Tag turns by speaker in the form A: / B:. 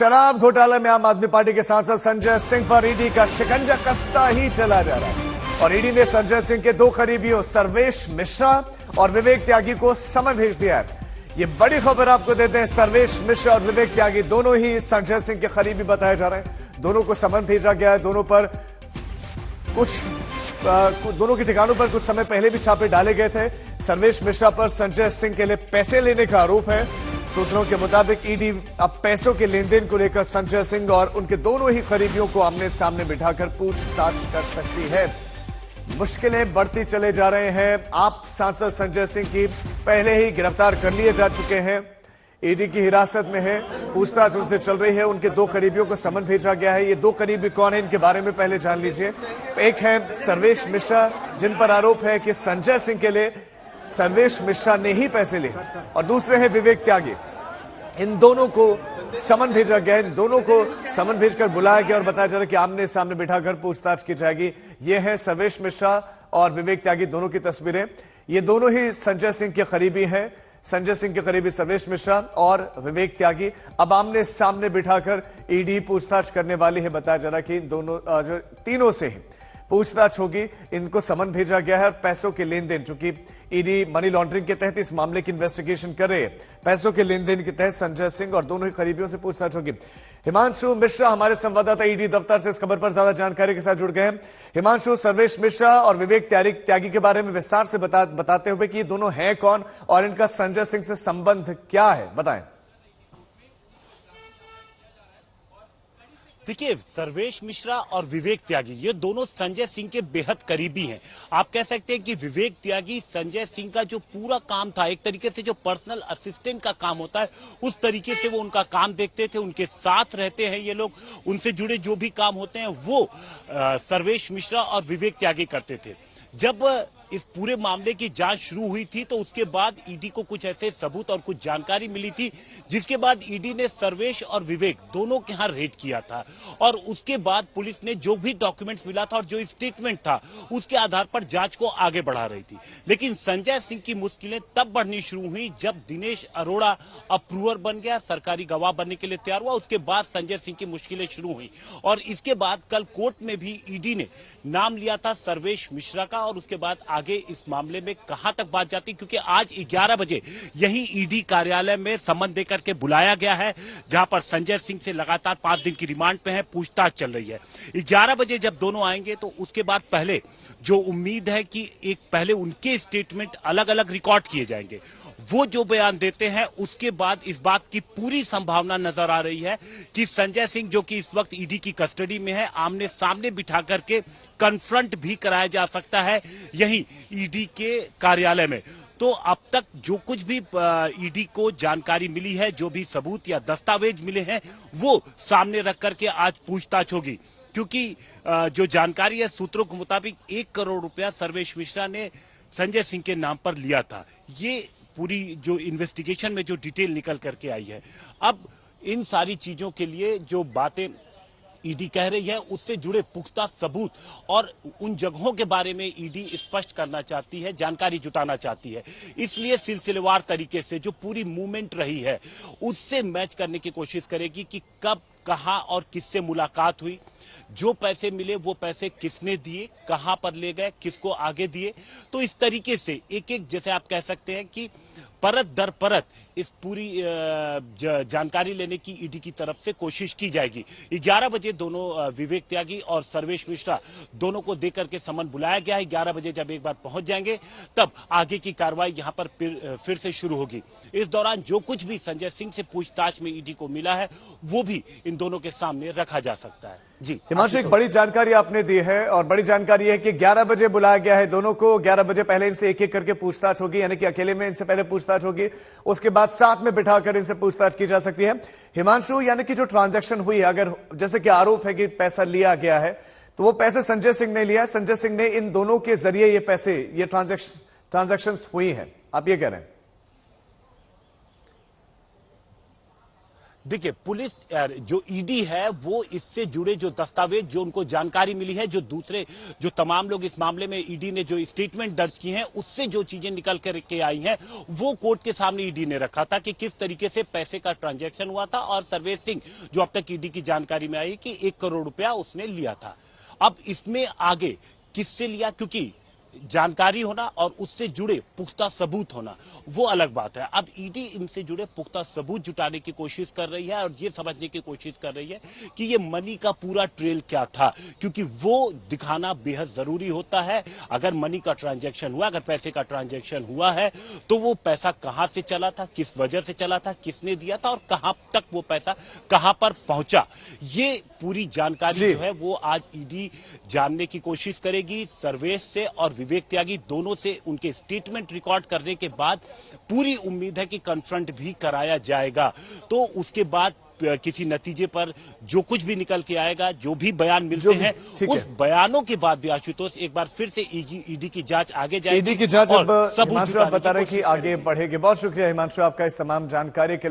A: शराब घोटाले में आम आदमी पार्टी के सांसद संजय सिंह पर ईडी का शिकंजा कसता ही चला जा रहा है और ईडी ने संजय सिंह के दो करीबियों सर्वेश मिश्रा और विवेक त्यागी को समन भेज दिया है। ये बड़ी खबर आपको देते हैं। सर्वेश मिश्रा और विवेक त्यागी दोनों ही संजय सिंह के करीबी बताए जा रहे हैं। दोनों को समन भेजा गया है। दोनों के ठिकानों पर कुछ समय पहले भी छापे डाले गए थे। सर्वेश मिश्रा पर संजय सिंह के लिए पैसे लेने का आरोप है। सूत्रों के मुताबिक ईडी अब पैसों के लेन देन को लेकर संजय सिंह और उनके दोनों ही करीबियों को आमने सामने बिठाकर पूछताछ कर सकती है। मुश्किलें बढ़ती चले जा रहे हैं। आप सांसद संजय सिंह की पहले ही गिरफ्तार कर लिए जा चुके हैं, ईडी की हिरासत में है, पूछताछ उनसे चल रही है। उनके दो करीबियों को समन भेजा गया है। ये दो करीबी कौन है, इनके बारे में पहले जान लीजिए। एक है सर्वेश मिश्रा, जिन पर आरोप है कि संजय सिंह के लिए सर्वेश मिश्रा ने ही पैसे लिए, और दूसरे हैं विवेक त्यागी। इन दोनों को समन भेजा गया है। इन दोनों को समन भेजकर बुलाया गया और बताया जा रहा है कि आमने सामने बिठाकर पूछताछ की जाएगी। ये है सर्वेश मिश्रा और विवेक त्यागी, दोनों की तस्वीरें। ये दोनों ही संजय सिंह के करीबी हैं। संजय सिंह के करीबी सर्वेश मिश्रा और विवेक त्यागी अब आमने सामने बिठाकर ईडी पूछताछ करने वाली है। बताया जा रहा है कि दोनों जो तीनों से ही पूछताछ होगी। इनको समन भेजा गया है और पैसों के लेन देन, चूंकि ईडी मनी लॉन्ड्रिंग के तहत इस मामले की इन्वेस्टिगेशन कर रही है, पैसों के लेन देन के तहत संजय सिंह और दोनों ही करीबियों से पूछताछ होगी। हिमांशु मिश्रा हमारे संवाददाता ईडी दफ्तर से इस खबर पर ज्यादा जानकारी के साथ जुड़ गए हैं। हिमांशु, सर्वेश मिश्रा और विवेक त्यागी के बारे में विस्तार से बताते हुए कि ये दोनों हैं कौन और इनका संजय सिंह से संबंध क्या है, बताएं।
B: देखिए, सर्वेश मिश्रा और विवेक त्यागी ये दोनों संजय सिंह के बेहद करीबी हैं। आप कह सकते हैं कि विवेक त्यागी संजय सिंह का जो पूरा काम था, एक तरीके से जो पर्सनल असिस्टेंट का काम होता है, उस तरीके से वो उनका काम देखते थे, उनके साथ रहते हैं ये लोग। उनसे जुड़े जो भी काम होते हैं वो सर्वेश मिश्रा और विवेक त्यागी करते थे। जब इस पूरे मामले की जांच शुरू हुई थी तो उसके बाद ईडी को कुछ ऐसे सबूत और कुछ जानकारी मिली थी, जिसके बाद ईडी ने सर्वेश और विवेक दोनों के यहां रेड किया था और उसके बाद पुलिस ने जो भी डॉक्यूमेंट्स मिला था और जो स्टेटमेंट था उसके आधार पर जांच को आगे बढ़ा रही थी। लेकिन संजय सिंह की मुश्किलें तब बढ़नी शुरू हुई जब दिनेश अरोड़ा अप्रूवर बन गया, सरकारी गवाह बनने के लिए तैयार हुआ। उसके बाद संजय सिंह की मुश्किलें शुरू हुई और इसके बाद कल कोर्ट में भी ईडी ने नाम लिया था सर्वेश मिश्रा का और उसके बाद आगे इस मामले में कहां तक बात जाती, क्योंकि आज 11 बजे यही ईडी कार्यालय में सम्मन देकर के बुलाया गया है, जहां पर संजय सिंह से लगातार 5 दिन की रिमांड पे है, पूछताछ चल रही है। 11 बजे जब दोनों आएंगे तो उसके बाद पहले जो उम्मीद है कि एक पहले उनके स्टेटमेंट अलग अलग रिकॉर्ड किए जाएंगे, वो जो बयान देते हैं उसके बाद इस बात की पूरी संभावना नजर आ रही है कि संजय सिंह, जो कि इस वक्त ईडी की कस्टडी में है, आमने सामने बिठा करके कन्फ्रंट भी कराया जा सकता है यही ईडी के कार्यालय में। तो अब तक जो कुछ भी ईडी को जानकारी मिली है, जो भी सबूत या दस्तावेज मिले हैं, वो सामने रख करके आज पूछताछ होगी। क्योंकि जो जानकारी है सूत्रों के मुताबिक 1 करोड़ रुपया सर्वेश मिश्रा ने संजय सिंह के नाम पर लिया था। ये पूरी जो इन्वेस्टिगेशन में जो डिटेल निकल करके आई है, अब इन सारी चीजों के लिए जो बातें ईडी कह रही है उससे जुड़े पुख्ता सबूत और उन जगहों के बारे में ईडी स्पष्ट करना चाहती है, जानकारी जुटाना चाहती है। इसलिए सिलसिलेवार तरीके से जो पूरी मूवमेंट रही है उससे मैच करने की कोशिश करेगी कि कब, कहां और किससे मुलाकात हुई, जो पैसे मिले वो पैसे किसने दिए, कहां पर ले गए, किसको आगे दिए। तो इस तरीके से एक एक, जैसे आप कह सकते हैं कि परत दर परत इस पूरी जानकारी लेने की ईडी की तरफ से कोशिश की जाएगी। 11 बजे दोनों विवेक त्यागी और सर्वेश मिश्रा दोनों को देकर के समन बुलाया गया है। 11 बजे जब एक बार पहुंच जाएंगे तब आगे की कार्रवाई यहां पर फिर से शुरू होगी। इस दौरान जो कुछ भी संजय सिंह से पूछताछ में ईडी को मिला है वो भी इन दोनों के सामने रखा जा सकता है। जी
A: हिमांशु, एक बड़ी जानकारी आपने दी है और बड़ी जानकारी है कि 11 बजे बुलाया गया है दोनों को। 11 बजे पहले इनसे एक एक करके पूछताछ होगी, यानी कि अकेले में इनसे पहले पूछताछ होगी, उसके बाद साथ में बिठाकर इनसे पूछताछ की जा सकती है। हिमांशु, यानी कि जो ट्रांजैक्शन हुई है, अगर जैसे कि आरोप है कि पैसा लिया गया है, तो वो पैसे संजय सिंह ने लिया, संजय सिंह ने इन दोनों के जरिए ये ट्रांजैक्शन हुई है, आप ये कह रहे हैं?
B: देखिए, पुलिस जो ईडी है वो इससे जुड़े जो दस्तावेज, जो उनको जानकारी मिली है, जो तमाम लोग इस मामले में ईडी ने जो स्टेटमेंट दर्ज की हैं, उससे जो चीजें निकल करके आई हैं, वो कोर्ट के सामने ईडी ने रखा था कि किस तरीके से पैसे का ट्रांजैक्शन हुआ था। और सर्वेश सिंह, जो अब तक ईडी की जानकारी में आई कि 1 करोड़ रुपया उसने लिया था। अब इसमें आगे किससे लिया, क्योंकि जानकारी होना और उससे जुड़े पुख्ता सबूत होना वो अलग बात है। अब ईडी इनसे जुड़े पुख्ता सबूत जुटाने की कोशिश कर रही है और ये समझने की कोशिश कर रही है कि ये मनी का पूरा ट्रेल क्या था, क्योंकि वो दिखाना बेहद जरूरी होता है। अगर मनी का ट्रांजैक्शन हुआ, अगर पैसे का ट्रांजैक्शन हुआ है, तो वो पैसा कहां से चला था, किस वजह से चला था, किसने दिया था और कहां तक वो पैसा कहां पर पहुंचा, ये पूरी जानकारी जो है वो आज ईडी जानने की कोशिश करेगी सर्वेश से और विवेक त्यागी दोनों से। उनके स्टेटमेंट रिकॉर्ड करने के बाद पूरी उम्मीद है कि कन्फ्रंट भी कराया जाएगा। तो उसके बाद किसी नतीजे पर जो कुछ भी निकल के आएगा, जो भी बयान मिलते हैं, उस बयानों के बाद भी आशुतोष एक बार फिर से ईडी की जांच आगे जाएगी।
A: ईडी की जांच अब हिमांशु आप बता रहे हैं कि आगे बढ़ेगी। बहुत शुक्रिया हिमांशु आपका इस तमाम जानकारी के लिए।